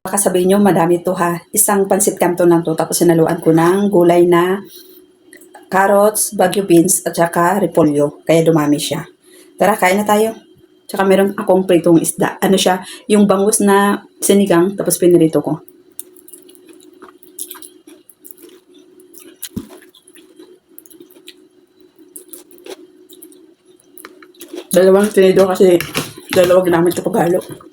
Kasabihin nyo, madami to ha. Isang pansit canton lang to. Tapos sinaluan ko ng gulay na carrots, baguio beans, at saka repolyo. Kaya dumami siya. Tara, kain na tayo. Tsaka meron akong pritong isda. Ano siya? Yung bangus na sinigang, tapos pinirito ko. Dalawang tinidor kasi dalawa ginamit ko paghalo.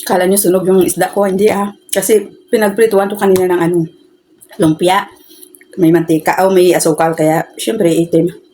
Kala nyo sunog yung isda ko, hindi ah. Kasi pinagprituan ko kanina ng lumpia. May mantika o may asukal, kaya syempre itim.